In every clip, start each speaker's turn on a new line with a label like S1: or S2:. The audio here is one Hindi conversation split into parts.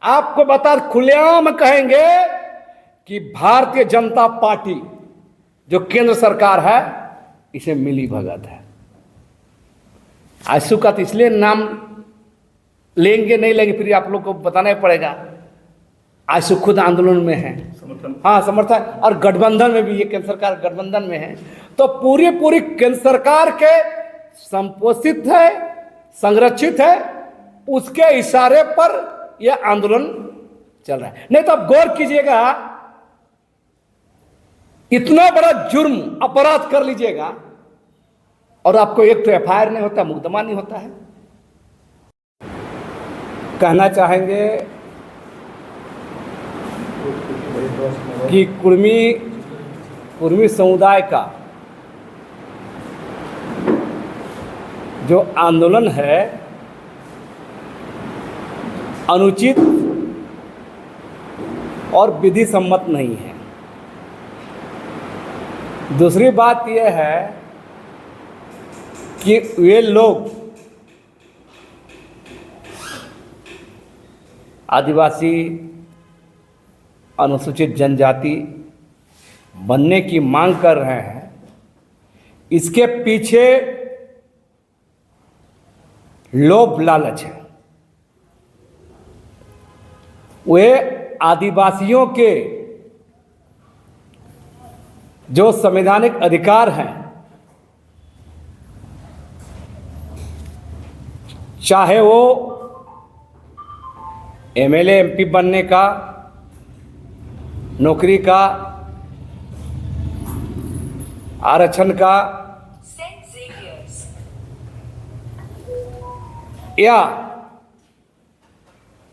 S1: आपको बता खुलेआम कहेंगे कि भारतीय जनता पार्टी जो केंद्र सरकार है इसे मिली भगत है। आंसू का तो इसलिए नाम लेंगे नहीं लेंगे, फिर आप लोग को बताना ही पड़ेगा। आंसू खुद आंदोलन में है, हाँ समर्थन, और गठबंधन में भी, ये केंद्र सरकार गठबंधन में है, तो पूरी पूरी केंद्र सरकार के संपोषित है, संरक्षित है, उसके इशारे पर यह आंदोलन चल रहा है। नहीं तो आप गौर कीजिएगा, इतना बड़ा जुर्म अपराध कर लीजिएगा और आपको एक तो एफआईआर नहीं होता, मुकदमा नहीं होता है। कहना चाहेंगे कि कुर्मी समुदाय का जो आंदोलन है अनुचित और विधि सम्मत नहीं है। दूसरी बात यह है कि वे लोग आदिवासी अनुसूचित जनजाति बनने की मांग कर रहे हैं, इसके पीछे लोभ लालच है। वे आदिवासियों के जो संवैधानिक अधिकार हैं, चाहे वो एमएलए एमपी बनने का, नौकरी का, आरक्षण का, या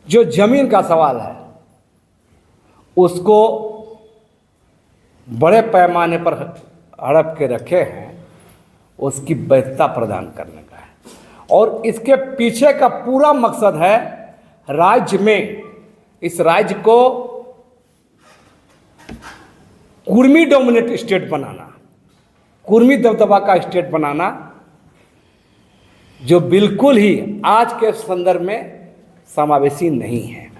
S1: जो जमीन का सवाल है, उसको बड़े पैमाने पर हड़प के रखे हैं, उसकी वैधता प्रदान करने का है। और इसके पीछे का पूरा मकसद है राज्य में, इस राज्य को कुर्मी डोमिनेट स्टेट बनाना, कुर्मी दबदबा का स्टेट बनाना, जो बिल्कुल ही आज के संदर्भ में समावेशी नहीं है।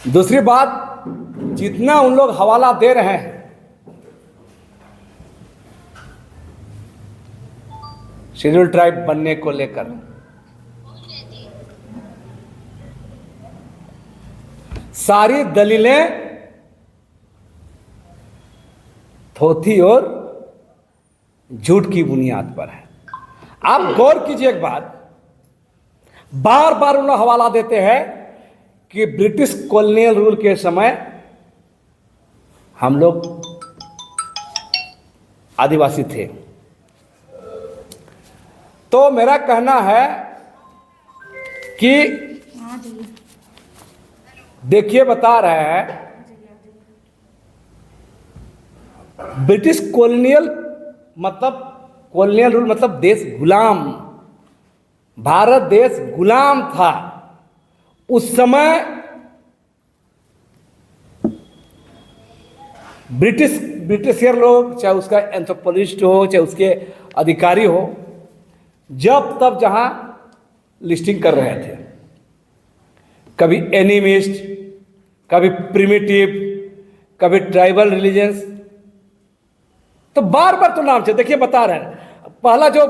S1: दूसरी बात, जितना उन लोग हवाला दे रहे हैं शेड्यूल ट्राइब बनने को लेकर, सारी दलीलें थोथी और झूठ की बुनियाद पर है। आप गौर कीजिए एक बात, बार बार उन लोग हवाला देते हैं कि ब्रिटिश कॉलोनियल रूल के समय हम लोग आदिवासी थे। तो मेरा कहना है कि देखिए, बता रहे हैं ब्रिटिश कॉलोनियल रूल मतलब देश गुलाम, भारत देश गुलाम था उस समय। ब्रिटिशियर लोग, चाहे उसका एंथ्रोपोलॉजिस्ट हो, चाहे उसके अधिकारी हो, जब तब जहां लिस्टिंग कर रहे थे, कभी एनिमिस्ट, कभी प्रिमिटिव, कभी ट्राइबल रिलीजन्स, तो बार बार तो नाम से देखिए बता रहे हैं। पहला जो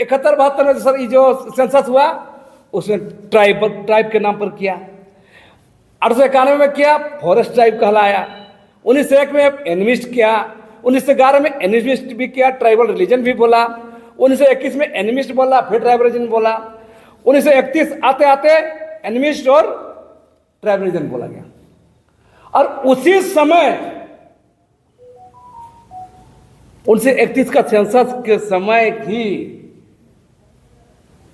S1: 71-72 में सर जो सेंसस हुआ उसने ट्राइब के नाम पर किया, 1891 में किया फॉरेस्ट ट्राइब कहलाया, 1901 में एनिमिस्ट किया, 1911 में एनिमिस्ट भी किया, ट्राइबल रिलीजन भी बोला, 1921 में एनिमिस्ट बोला, फिर ट्राइबल रिलीजन बोला, 1931 आते आते एनिमिस्ट और ट्राइबल रिलीजन बोला गया। और उसी समय 1931 का सेंसस के समय ही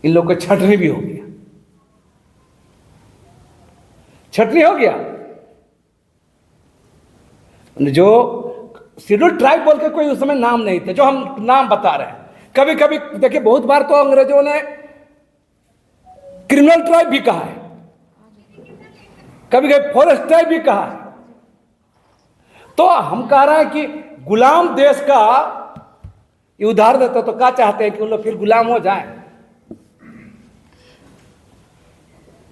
S1: इन लोगों को छटनी भी हो गया, छटनी हो गया। जो शेड्यूल ट्राइब बोल के कोई उस समय नाम नहीं थे, जो हम नाम बता रहे हैं। कभी कभी देखिए, बहुत बार तो अंग्रेजों ने क्रिमिनल ट्राइब भी कहा है, कभी कभी फॉरेस्ट ट्राइब भी कहा है। तो हम कह रहे हैं कि गुलाम देश का ये उदाहरण देता, तो क्या चाहते हैं कि उन लोग फिर गुलाम हो जाएं।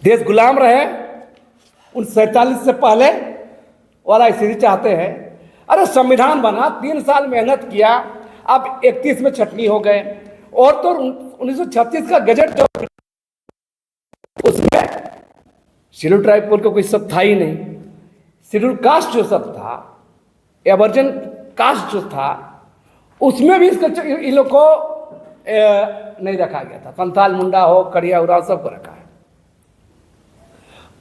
S1: देश गुलाम रहे, उन 47 से पहले वाला स्थिति चाहते हैं। अरे संविधान बना, 3 साल मेहनत किया, अब 31 में छटनी हो गए। और तो 1936 का गजट जो उसमें शेड्यूल ट्राइब को कोई सब था ही नहीं। शेड्यूल कास्ट जो सब था, एवर्जन कास्ट जो था, उसमें भी इसका इन लोग को नहीं रखा गया था। संथाल, मुंडा हो, कड़िया, उराव सबको रखा है।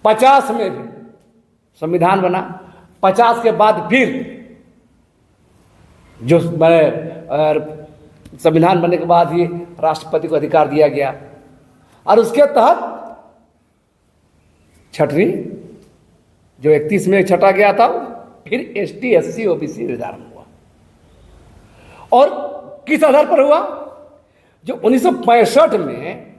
S1: 50 में भी संविधान बना, 50 के बाद फिर जो संविधान बनने के बाद ही राष्ट्रपति को अधिकार दिया गया, और उसके तहत छठवीं जो 31 में छटा गया था, फिर ST SC OBC निर्धारण हुआ। और किस आधार पर हुआ? जो 1965 में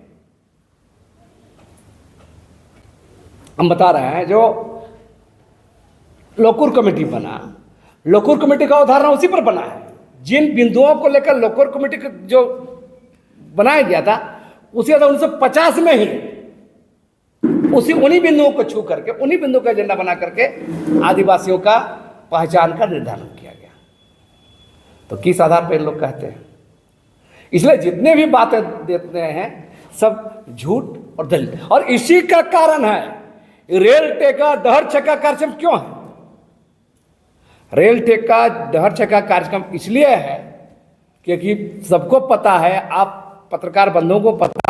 S1: हम बता रहे हैं, जो लोकुर कमेटी बना, लोकुर कमेटी का उदाहरण उसी पर बना है। जिन बिंदुओं को लेकर लोकुर कमेटी जो बनाया गया था, उसी 1950 में ही उन्हीं बिंदुओं को छू करके, उन्हीं बिंदुओं का एजेंडा बना करके आदिवासियों का पहचान का निर्धारण किया गया। तो किस आधार पर लोग कहते हैं? इसलिए जितने भी बातें देते हैं सब झूठ और दलील। और इसी का कारण है रेल टेका डहर छक्का कार्यक्रम क्यों है? रेल टेका डहर छक्का कार्यक्रम इसलिए है क्योंकि सबको पता है, आप पत्रकार बंधुओं को पता है,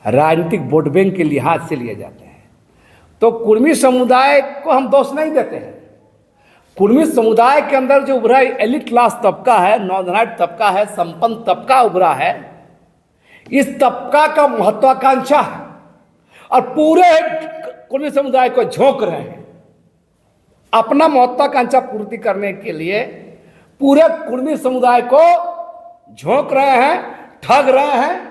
S1: राजनीतिक वोट बैंक के लिहाज से लिए जाते हैं। तो कुर्मी समुदाय को हम दोष नहीं देते हैं। कुर्मी समुदाय के अंदर जो उभरा एलिट क्लास तबका है, नॉर्दर्नाइट तबका है, संपन्न तबका उभरा है, इस तबका का महत्वाकांक्षा है और पूरे कुर्मी समुदाय को झोंक रहे हैं। अपना महत्वाकांक्षा पूर्ति करने के लिए पूरे कुर्मी समुदाय को झोंक रहे हैं, ठग रहे हैं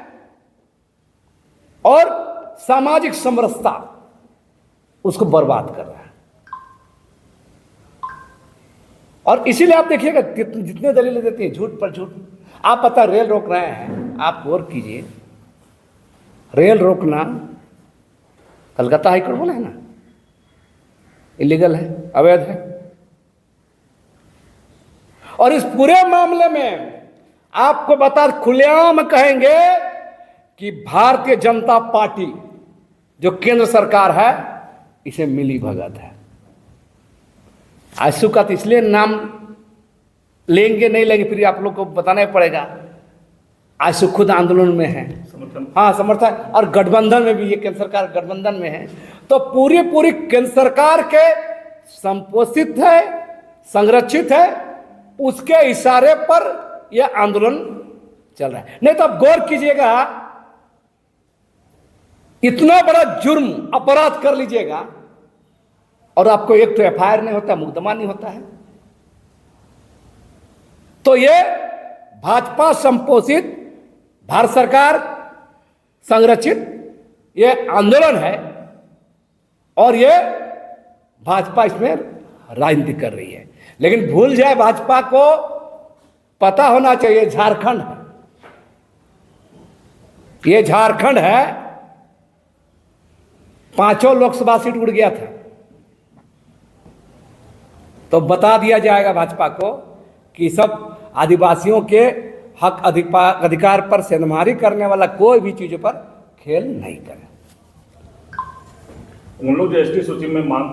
S1: और सामाजिक समरसता उसको बर्बाद कर रहा है। और इसीलिए आप देखिएगा जितने दलीलें देती हैं, झूठ पर झूठ। आप पता रेल रोक रहे हैं, आप गौर कीजिए, रेल रोकना कलकत्ता हाईकोर्ट बोला है ना, इलीगल है, अवैध है। और इस पूरे मामले में आपको बता खुलेआम कहेंगे कि भारतीय जनता पार्टी जो केंद्र सरकार है, इसे मिली भगत है। आशु का तो इसलिए नाम लेंगे नहीं लेंगे, फिर आप लोग को बताना ही पड़ेगा। आशु खुद आंदोलन में है, हाँ समर्थन, और गठबंधन में भी, ये केंद्र सरकार गठबंधन में है। तो पूरी केंद्र सरकार के संपोषित है, संरक्षित है, उसके इशारे पर यह आंदोलन चल रहा है। नहीं तो आप गौर कीजिएगा, इतना बड़ा जुर्म अपराध कर लीजिएगा और आपको एक तो FIR नहीं होता, मुकदमा नहीं होता है। तो ये भाजपा संपोषित, भारत सरकार संरक्षित ये आंदोलन है और ये भाजपा इसमें राजनीति कर रही है। लेकिन भूल जाए, भाजपा को पता होना चाहिए झारखंड है, ये झारखंड है, 5 लोकसभा सीट उड़ गया था। तो बता दिया जाएगा भाजपा को कि सब आदिवासियों के हक अधिकार पर सेंधमारी करने वाला कोई भी चीजों पर खेल नहीं करे।
S2: उन लोग जो ST सूची में मांग